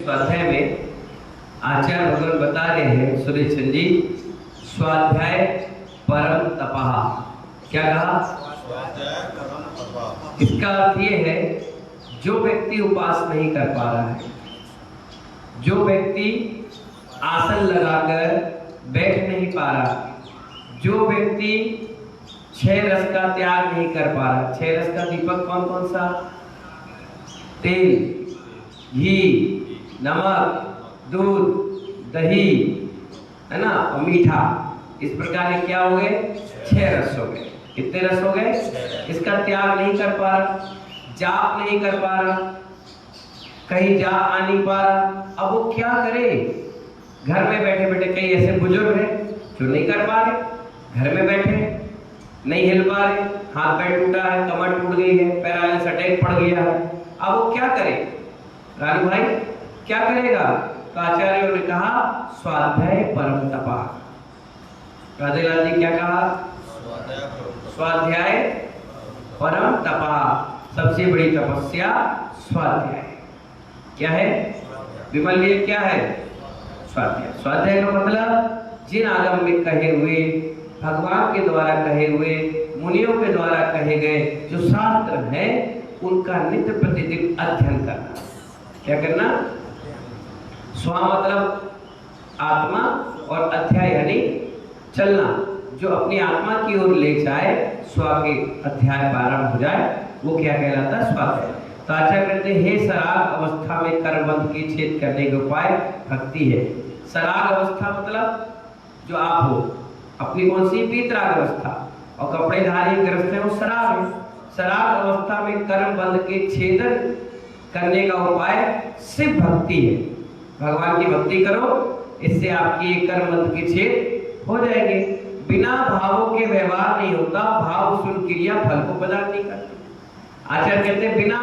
स्वाध्याय में आचार्य भगवान बता रहे हैं सुरेशन जी, स्वाध्याय परम तपः। क्या कहा? स्वाध्याय परम तपः। इसका अर्थ ये है, जो व्यक्ति उपास नहीं कर पा रहा है, जो व्यक्ति आसन लगाकर बैठ नहीं पा रहा, जो व्यक्ति 6 रस का त्याग नहीं कर पा रहा। 6 रस का दीपक कौन कौन सा? तेल, घी, नमक, दूध, दही, है ना, और मीठा। इस प्रकार के क्या हो गए? 6 रस हो गए। कितने रस हो गए? इसका त्याग नहीं कर पा रहा, जाप नहीं कर पा रहा, कहीं जा आ नहीं पा रहा। अब वो क्या करे? घर में बैठे बैठे, कई ऐसे बुजुर्ग हैं जो नहीं कर पा रहे, घर में बैठे नहीं हिल पा रहे, हाथ पैर टूटा है, कमर टूट गई है, पैरालिसिस अटैक पड़ गया है। अब वो क्या करे? रानू भाई क्या करेगा? तो आचार्यों ने कहा स्वाध्याय परम तपः। राधेलाल जी क्या कहा? स्वाध्याय परम तपः। सबसे बड़ी तपस्या स्वाध्याय। क्या है विमल जी? क्या है स्वाध्याय? स्वाध्याय का मतलब जिन आगम में कहे हुए, भगवान के द्वारा कहे हुए, मुनियों के द्वारा कहे गए जो शास्त्र हैं, उनका नित्य प्रतिदिन अध्ययन करना। क्या करना? स्व मतलब आत्मा, और अध्याय यानी चलना, जो अपनी आत्मा की ओर ले जाए, स्व के अध्याय प्रारंभ हो जाए, वो क्या कहलाता है? स्वाध्याय। तो आचार्य कहते हैं, हे सराग अवस्था में कर्मबंध की छेद करने के उपाय भक्ति है। सराग अवस्था मतलब जो आप हो, अपनी कौन सी? वीतराग अवस्था। और कपड़ेधारी ग्रस्त है वो सराग है। सराग अवस्था में कर्म बंध के छेदन करने का उपाय सिर्फ भक्ति है। भगवान की भक्ति करो, इससे आपकी कर्म बंध के छेद हो जाएंगे। बिना भावों के व्यवहार नहीं होता, भाव सुन क्रिया फल को प्रदान नहीं करती। आचार्य कहते हैं बिना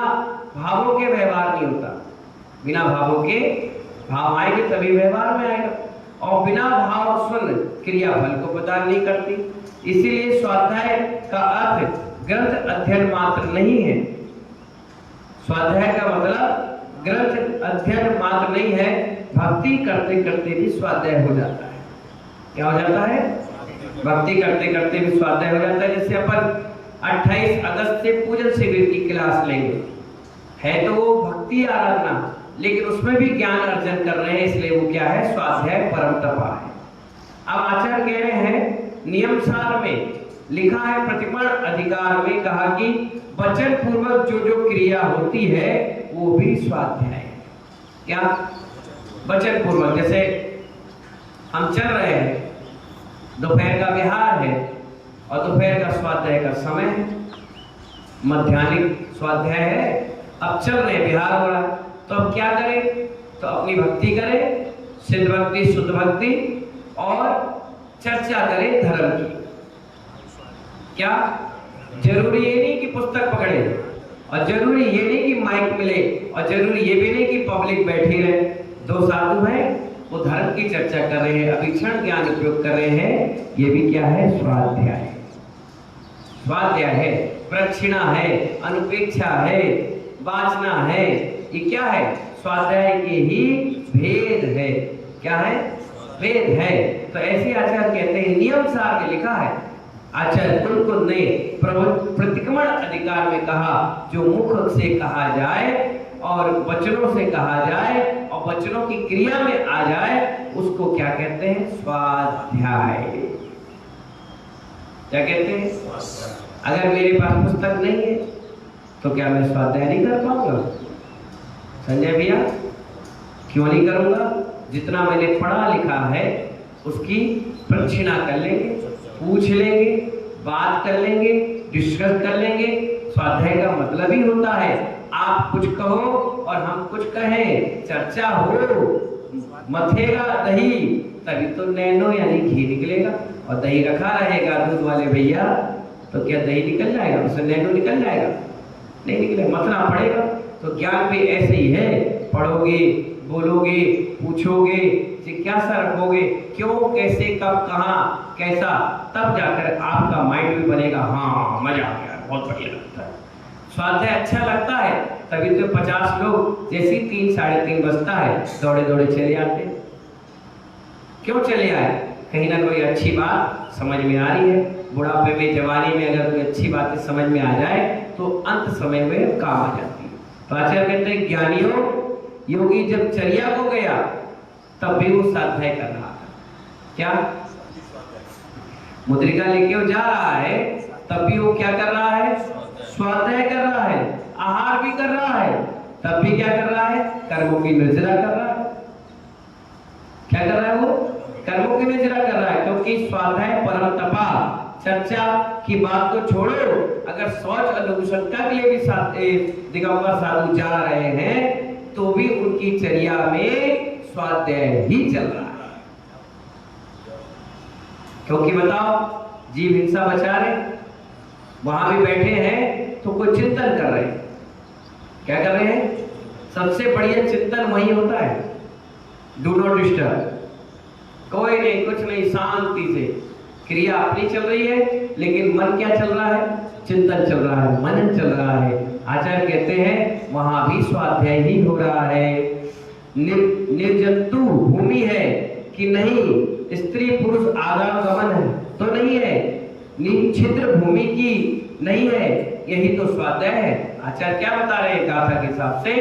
भावों के व्यवहार नहीं होता। बिना भावों के, भाव आएंगे तभी व्यवहार में आएगा, और बिना भाव सुन क्रिया फल को प्रदान नहीं करती। इसीलिए स्वाध्याय का अर्थ ग्रंथ अध्ययन मात्र नहीं है। स्वाध्याय का मतलब ग्रंथ अध्ययन मात्र नहीं है, भक्ति करते करते भी स्वाध्याय हो जाता है। क्या हो जाता है? भक्ति करते करते भी स्वाध्याय हो जाता है। जैसे अपन 28 अगस्त से पूजन शिविर की क्लास लेंगे, है तो वो भक्ति आराधना, लेकिन उसमें भी ज्ञान अर्जन कर रहे हैं, इसलिए वो क्या है? स्वाध्याय परम तपः है। अब आचार्य कह रहे हैं, नियम सार में लिखा है, प्रतिपण अधिकार में कहा कि वचन पूर्वक जो जो क्रिया होती है वो भी स्वाध्याय है। क्या? वचन पूर्वक। जैसे हम चल रहे हैं, दोपहर का विहार है, और दोपहर का स्वाध्याय का समय है, मध्याह्निक स्वाध्याय है। अब चल रहे, विहार हो रहा है, तो अब क्या करें? तो अपनी भक्ति करें, सिद्ध भक्ति, शुद्ध भक्ति, और चर्चा करें धर्म की। क्या? जरूरी ये नहीं कि पुस्तक पकड़े, और जरूरी ये नहीं कि माइक मिले, और जरूरी ये भी नहीं कि पब्लिक बैठी रहे। 2 साधु हैं, वो धर्म की चर्चा कर रहे हैं, अभिक्षण ज्ञान उपयोग कर रहे हैं। ये भी क्या है? स्वाध्याय। स्वाध्याय है, प्रदक्षिणा है, अनुपेक्षा है, वाचना है। ये क्या है? स्वाध्याय के ही भेद है। क्या है? भेद है। तो ऐसे आचार्य कहते हैं, नियम सार में लिखा है। आचार्य उनको ने प्रतिक्रमण अधिकार में कहा, जो मुख से कहा जाए और वचनों से कहा जाए और वचनों की क्रिया में आ जाए, उसको क्या कहते हैं? स्वाध्याय। क्या कहते हैं? अगर मेरे पास पुस्तक नहीं है तो क्या मैं स्वाध्याय नहीं कर पाऊंगा? संजय भैया, क्यों नहीं करूंगा? जितना मैंने पढ़ा लिखा है उसकी प्रदक्षिणा कर लेंगे, पूछ लेंगे, बात कर लेंगे, डिस्कस कर लेंगे। स्वाध्याय का मतलब ही होता है आप कुछ कहो और हम कुछ कहें, चर्चा हो, मथेगा दही तभी तो नैनो यानी घी निकलेगा। और दही रखा रहेगा दूध वाले भैया, तो क्या दही निकल जाएगा? उससे नैनो निकल जाएगा? नहीं निकलेगा, मथना पड़ेगा। तो ज्ञान भी ऐसे ही है, पढ़ोगे, बोलोगे, पूछोगे, जिज्ञासा रखोगे, क्यों, कैसे, कब, कहाँ, कैसा, तब जाकर आपका माइंड भी बनेगा। हाँ, मजा आ गया, बहुत बढ़िया लगता है। स्वाध्याय अच्छा लगता है, तभी तो 50 लोग जैसे 3 साढ़े 3 बजता है दौड़े दौड़े चले आते हैं। क्यों चले आए? कहीं ना कोई अच्छी बात समझ में आ रही है। बुढ़ापे में, जवानी में अगर कोई अच्छी बातें समझ में आ जाए तो अंत समय में काम आ जाती है। तो आचार्य कहते हैं ज्ञानियों, योगी जब चर्या को गया तब भी वो स्वाध्याय कर रहा था। क्या मुद्रिका लेके वो जा रहा है तब भी वो क्या कर रहा है? स्वाध्याय कर रहा है। आहार भी कर रहा है तब भी क्या कर रहा है? कर्मों की निर्जरा कर रहा है। क्या कर रहा है वो? कर्मों की निर्जरा कर रहा है। क्योंकि स्वाध्याय परम तपा। चर्चा की बात तो छोड़ो, अगर शौच और लघुशंका के लिए भी दिगंबर साधु जा रहे हैं तो भी उनकी चर्या में स्वाध्याय ही चल रहा है। क्योंकि बताओ, जीव हिंसा बचा रहे, वहां भी बैठे हैं तो कोई चिंतन कर रहे हैं। क्या कर रहे हैं? सबसे बढ़िया चिंतन वही होता है, डू नॉट डिस्टर्ब। कोई नहीं, कुछ नहीं, शांति से क्रिया अपनी चल रही है, लेकिन मन क्या चल रहा है? चिंतन चल रहा है, मनन चल रहा है। आचार्य कहते हैं वहां भी स्वाध्याय ही हो रहा है। निर्जंतु भूमि है कि नहीं? स्त्री पुरुष आवागमन है तो नहीं है? छिद्र भूमि की नहीं है? यही तो स्वाध्याय है। आचार्य क्या बता रहे हैं गाथा के हिसाब से?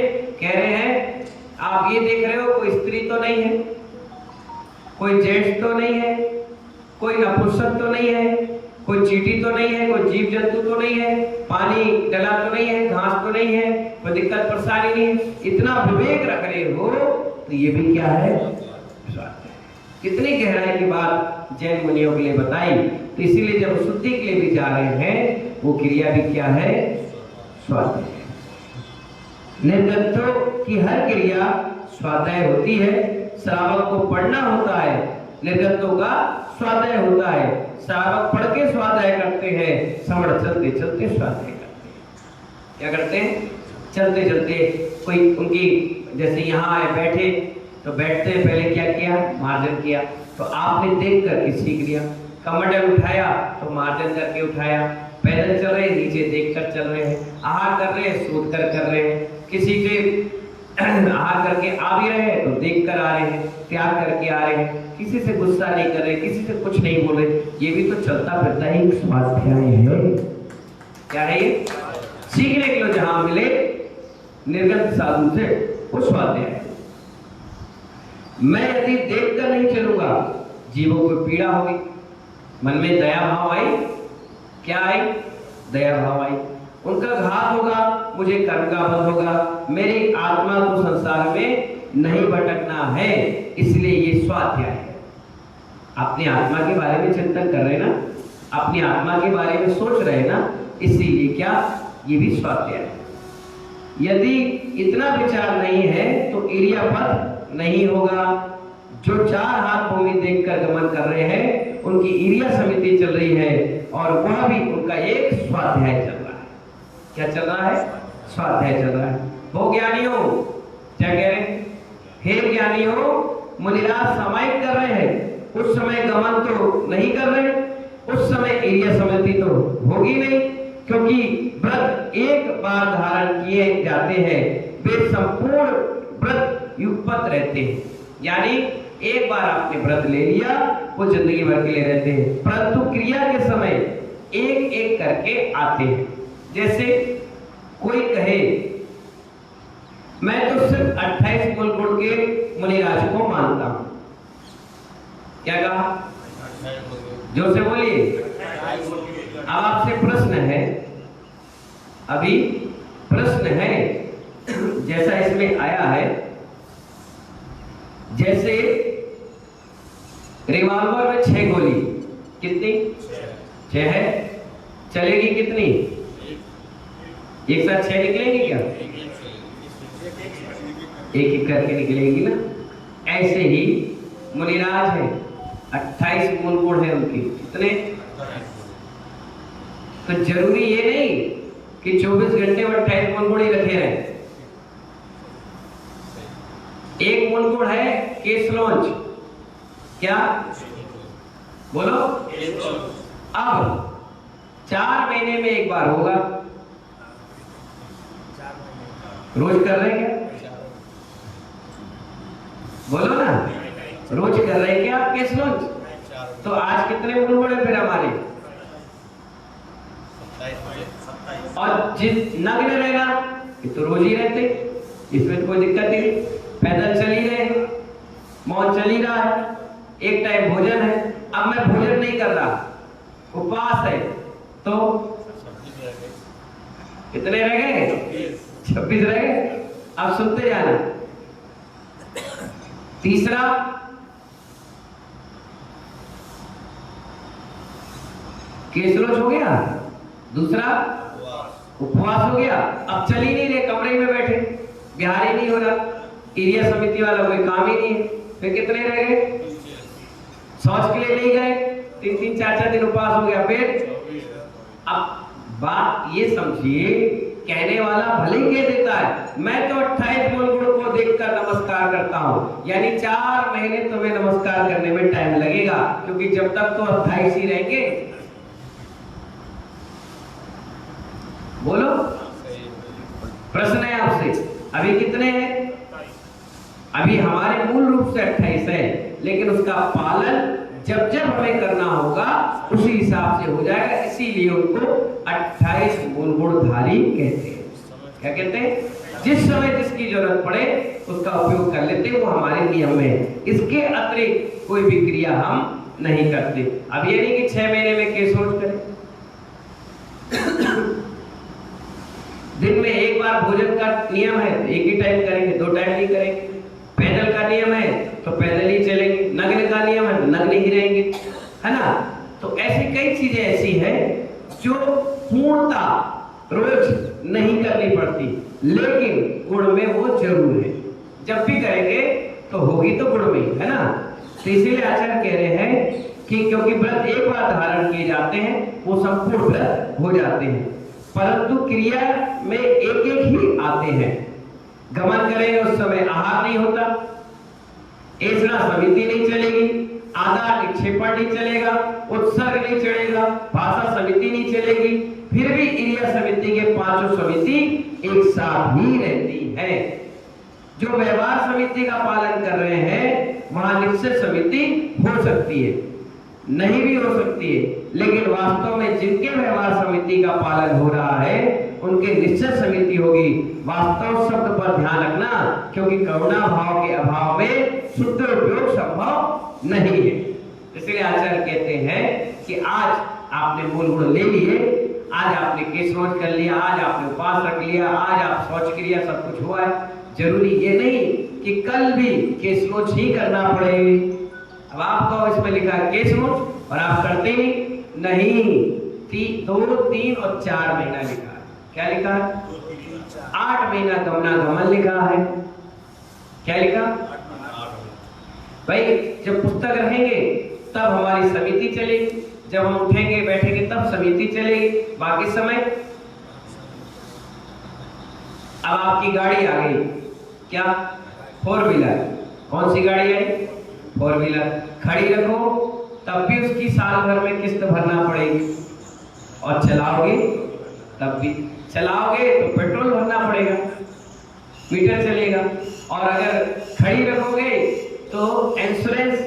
कह रहे हैं आप ये देख रहे हो, कोई स्त्री तो नहीं है, कोई जेंट्स तो नहीं है, कोई नपुंसक तो नहीं है, कोई चींटी तो नहीं है, कोई जीव जंतु तो नहीं है, पानी डला तो नहीं है, घास तो नहीं है, कोई दिक्कत परेशानी नहीं है। इतना विवेक रख रहे हो तो ये भी क्या है? कितनी गहराई की बात जैन मुनियों के लिए बताई। तो इसीलिए जब शुद्धि के लिए भी जा रहे हैं वो क्रिया भी क्या है? स्वाध्याय। निर्गंथों की हर क्रिया स्वाध्याय होती है। श्रावक को पढ़ना होता है, निर्गंथों का स्वाध्याय होता है। श्रावक पढ़ के स्वाध्याय करते हैं, श्रवण चलते चलते स्वाध्याय करते हैं। क्या करते हैं? चलते चलते। कोई उनकी जैसे यहाँ आए बैठे तो बैठते पहले क्या किया? मार्जन किया। तो आपने देख कर सीख लिया। कमंडल उठाया तो मार्जन करके उठाया। पैदल चल रहे, नीचे देखकर चल रहे हैं। आहार कर रहे हैं, सोच कर रहे हैं। किसी के आहार करके आ भी रहे हैं तो देख कर आ रहे हैं, त्याग करके आ रहे हैं। किसी से गुस्सा नहीं कर रहे, किसी से कुछ नहीं बोल रहे। ये भी तो चलता फिरता ही स्वाध्याय है। क्या है ये? सीखने के लिए जहां मिले निर्गंथ साधु से वो स्वाध्याय है। मैं यदि देखकर नहीं चलूंगा, जीवों को पीड़ा होगी। मन में दया भाव आई, क्या आई? दया भाव आई। उनका घात होगा, मुझे कर्म का बध होगा। मेरी आत्मा को संसार में नहीं भटकना है, इसलिए ये स्वाध्याय है। अपनी आत्मा के बारे में चिंतन कर रहे ना, अपनी आत्मा के बारे में सोच रहे ना, इसीलिए क्या? ये भी स्वाध्याय है। यदि इतना विचार नहीं है तो इरियापथ नहीं होगा। जो 4 हाथ भूमि देखकर गमन कर रहे हैं उनकी इरिया समिति चल रही है और वह भी उनका एक स्वाध्याय चल रहा है। क्या चल रहा है? स्वाध्याय चल रहा है। हो ज्ञानियों, क्या कह रहे हैं? हे ज्ञानियों, मुनिराज सामायिक कर रहे हैं, उस समय गमन तो नहीं कर रहे, उस समय इरिया समिति तो होगी नहीं, क्योंकि व्रत एक बार धारण किए जाते हैं, वे संपूर्ण व्रत युगपत रहते हैं। यानी एक बार आपने व्रत ले लिया, वो जिंदगी भर के लिए रहते हैं। परंतु क्रिया के समय एक एक करके आते हैं। जैसे कोई कहे मैं तो सिर्फ 28 मूल गुण के मुनिराज को मानता हूं। क्या कहा? जोर से बोलिए। अब आपसे प्रश्न है, अभी प्रश्न है, जैसा इसमें आया है, जैसे रिवॉल्वर में 6 गोली, कितनी? 6 है। चलेगी कितनी? एक साथ 6 निकलेगी क्या? एक एक करके निकलेगी ना। ऐसे ही मुनिराज है, 28 मूल गुण है उनके। कितने? तो जरूरी ये नहीं कि 24 घंटे में 28 मूल गुण ही रखे रहे। एक मूल गुण है केस लॉन्च। क्या बोलो? अब 4 महीने में एक बार होगा। रोज कर रहे हैं क्या? बोलो ना, रोज कर रहे हैं क्या आप केस लॉन्च? तो आज कितने मूलगुण है फिर हमारे? और जिस नग्न रहना ये तो रोज ही रहते, इसमें तो कोई दिक्कत ही नहीं। पैदल चल ही रहे, मौन चल ही रहा है, एक टाइम भोजन है। अब मैं भोजन नहीं कर रहा, उपवास है, तो कितने रह गए? 26 रह गए। अब सुनते जाना। तीसरा, केसरोच हो गया। दूसरा, उपवास हो गया। अब चल ही नहीं रहे, कमरे में बैठे, बिहार ही नहीं हो रहा, एरिया समिति वाला कोई काम ही नहीं है। फिर कितने रह गए? शौच के लिए नहीं गए, 3-3 4-4 दिन उपवास हो गया। फिर अब बात ये समझिए, कहने वाला भले ही कह देता है मैं तो 28 मूलगुण को देखकर नमस्कार करता हूं, यानी 4 महीने तुम्हें नमस्कार करने में टाइम लगेगा, क्योंकि जब तक तो 28 ही रहेंगे। बोलो, प्रश्न है आपसे, अभी कितने हैं? अभी हमारे मूल रूप से 28 है, लेकिन उसका पालन जब जब हमें करना होगा उसी हिसाब से हो जाएगा। इसीलिए उनको 28 मूलगुणधारी कहते हैं। क्या कहते हैं? जिस समय जिसकी जरूरत पड़े उसका उपयोग कर लेते हैं, वो हमारे नियम में है। इसके अतिरिक्त कोई भी क्रिया हम नहीं करते। अब ये नहीं कि 6 महीने में केस रोज करें। दिन में एक बार भोजन का नियम है तो एक ही टाइम करेंगे, 2 टाइम नहीं करेंगे। पैदल का नियम है तो पैदल ही चलेंगे, नग्न का नियम है तो नग्न ही रहेंगे, है ना? तो ऐसी कई चीजें ऐसी है जो पूर्णता रोज नहीं करनी पड़ती, लेकिन गुण में वो जरूर है। जब भी करेंगे तो होगी तो गुण में, है ना? तो इसीलिए आचार्य कह रहे हैं कि क्योंकि व्रत एक बार धारण किए जाते हैं वो संपूर्ण व्रत हो जाते हैं, परंतु क्रिया में एक एक ही आते हैं। गमन करेंगे उस समय आहार नहीं होता, ऐसा समिति नहीं चलेगी, आधार निक्षेपण नहीं चलेगा, उत्सर्ग नहीं चलेगा, भाषा समिति नहीं चलेगी। फिर भी इरिया समिति के 5 समिति एक साथ ही रहती है। जो व्यवहार समिति का पालन कर रहे हैं वहां निश्चित समिति हो सकती है, नहीं भी हो सकती है, लेकिन वास्तव में जिनके व्यवहार समिति का पालन हो रहा है उनके निश्चित समिति होगी। वास्तव शब्द पर ध्यान रखना, क्योंकि करुणा भाव के अभाव में शुद्ध उपयोग संभव नहीं है। इसलिए आचार्य कहते हैं कि आज आपने मूल गुण ले लिए, आज आपने केस रोज कर लिया, आज आपने उपवास रख लिया, आज आप शौच क्रिया सब कुछ हुआ है। जरूरी ये नहीं कि कल भी केस रोज ही करना पड़े। अब आपको इसमें लिखा है केस रोज और आप करते ही नहीं। 2, 3 और 4 महीना लिखा है। क्या लिखा है? 8 महीना गमनागमन लिखा है। क्या लिखा भाई? जब पुस्तक रहेंगे तब हमारी समिति चलेगी, जब हम उठेंगे बैठेंगे तब समिति चलेगी, बाकी समय। अब आपकी गाड़ी आ गई, क्या? 4 व्हीलर। कौन सी गाड़ी आई? 4 व्हीलर। खड़ी रखो तब भी उसकी साल भर में किस्त भरना पड़ेगी, और चलाओगे तब भी। चलाओगे तो पेट्रोल भरना पड़ेगा, मीटर चलेगा, और अगर खड़ी रखोगे तो इंश्योरेंस,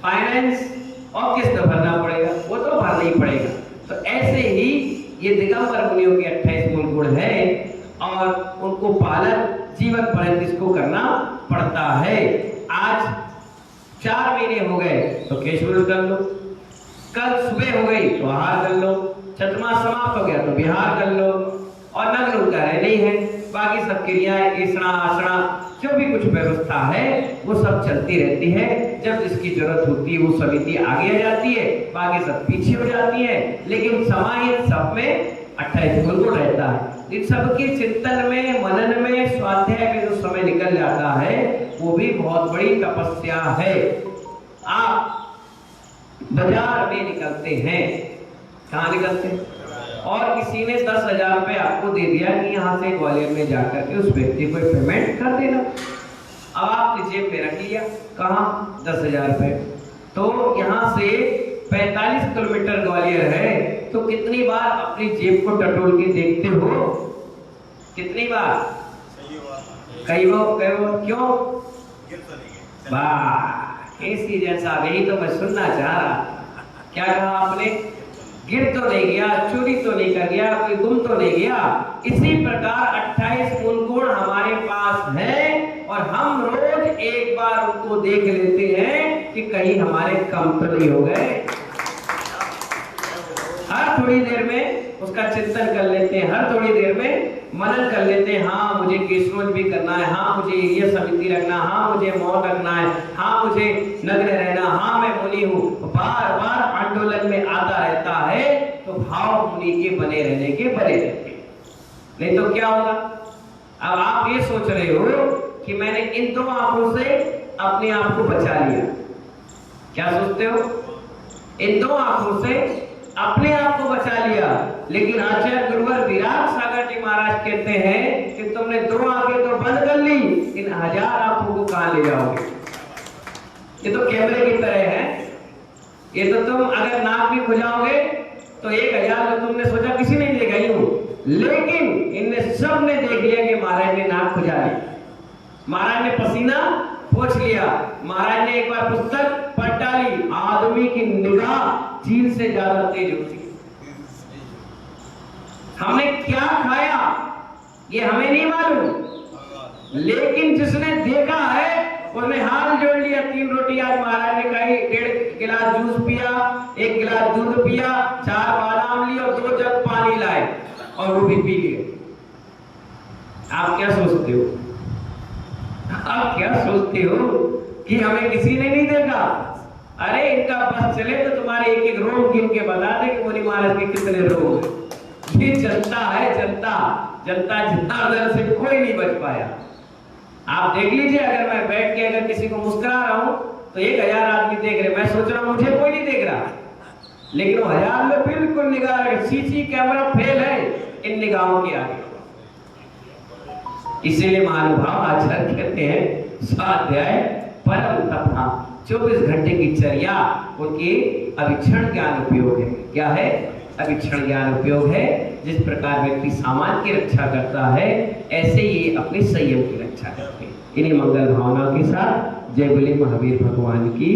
फाइनेंस और किस्त भरना पड़ेगा, वो तो भरना ही पड़ेगा। तो ऐसे ही ये दिगंबर मुनियों के 28 मूल गुण है, और उनको पालन जीवन पर्यंत इसको करना पड़ता है। आज 4 महीने हो गए तो केश रोज कर लो, कल सुबह हो गई तो आहार कर लो, चतुर्मास समाप्त हो गया तो विहार कर लो, और नग्न उनका रह नहीं है। बाकी सब क्रियाएं, ईसना आसना जो भी कुछ व्यवस्था है वो सब चलती रहती है। जब जिसकी जरूरत होती है वो समिति आगे आ जाती है, बाकी सब पीछे हो जाती है, लेकिन समाहित सब में 28 गुण रहता है। इन सबके चिंतन में, मनन में, स्वाध्याय में जो समय निकल जाता है वो भी बहुत बड़ी तपस्या है। आप बाजार में निकलते हैं, कहाँ निकलते हैं? और किसी ने 10,000 रुपए आपको दे दिया कि यहाँ से ग्वालियर में जाकर के उस व्यक्ति को पेमेंट कर देना। अब आपने जेब में रख लिया, कहाँ? 10,000 रुपए। तो यहाँ से 45 किलोमीटर ग्वालियर है, तो कितनी बार अपनी जेब को टटोल के देखते हो? कितनी बार? कई वो क्यों? गिर तो नहीं गए। वाह, इसी जैसा, यही तो मैं सुनना चाह रहा था। क्या कहा आपने? गिर तो नहीं गया, चोरी तो नहीं कर गया, कोई गुम तो नहीं गया। इसी प्रकार 28 मूल गुण हमारे पास हैं और हम रोज एक बार उनको देख लेते हैं कि कहीं हमारे कम तो नहीं हो गए। हर थोड़ी देर में उसका चिंतन कर लेते हैं, हर थोड़ी देर में मनन कर लेते हैं। हाँ, मुझे केशरोज भी करना है, हाँ मुझे ये समिति रखना, हाँ मुझे मौन रखना है, हाँ मुझे नग्न रहना, हाँ मैं मुनि हूँ। बार बार आंदोलन में आता रहता है तो भाव मुनि के बने रहने के बने रहते हैं। नहीं तो क्या होगा? अब आप ये सोच रहे हो कि मैंने इन दो आंखों से अपने आप को बचा लिया। क्या सोचते हो? इन दो आंखों से अपने आप को बचा लिया, लेकिन आचार्य गुरुवर विराट सागर जी महाराज कहते हैं कि तुमने दो आंखें तो बंद कर ली, इन 1000 आंखों को कहां ले जाओगे? ये तो कैमरे की तरह है। ये तो तुम अगर नाक भी खुजाओगे तो 1000 तो तुमने सोचा किसी नहीं देखा यूं, लेकिन इनने सब ने देख लिया कि महाराज ने नाक खुजा ली, महाराज ने पसीना पोंछ लिया, महाराज ने एक बार पुस्तक पढ़ डाली। आदमी की निगाह चील से ज्यादा तेज होती है। हमने क्या खाया ये हमें नहीं मालूम, लेकिन जिसने देखा है उसने हाथ जोड़ लिया। 3 रोटी आज महाराज ने खाई, 1.5 गिलास जूस पिया, 1 गिलास दूध पिया, 4 बादाम लिए और 2 जग पानी लाए और वो भी पी लिए। आप क्या सोचते हो? आप क्या सोचते हो कि हमें किसी ने नहीं देखा? अरे इनका बस चले तो तुम्हारे एक एक रोग गिन के बता दे कि मुनि महाराज के कितने रोग हैं। ये जनता है, जनता जनार्दन से कोई नहीं बच पाया। आप देख लीजिए, अगर मैं बैठ के अगर किसी को मुस्कुरा रहा हूं तो 1000 आदमी देख रहे, मैं सोच रहा हूं मुझे कोई नहीं देख रहा, लेकिन वो 1000 में बिल्कुल निगाह रखे। सीसी कैमरा फेल है इन निगाहों के आगे। इसीलिए महानुभाव आचार्य कहते हैं स्वाध्याय परम तपना, 24 घंटे की चर्या उनकी अभिक्षण ज्ञान उपयोग है। क्या है? अभिक्षण ज्ञान उपयोग है। जिस प्रकार व्यक्ति सामान की रक्षा करता है, ऐसे ही अपने संयम की रक्षा करते हैं। इन्हीं मंगल भावना के साथ जय बोले महावीर भगवान की।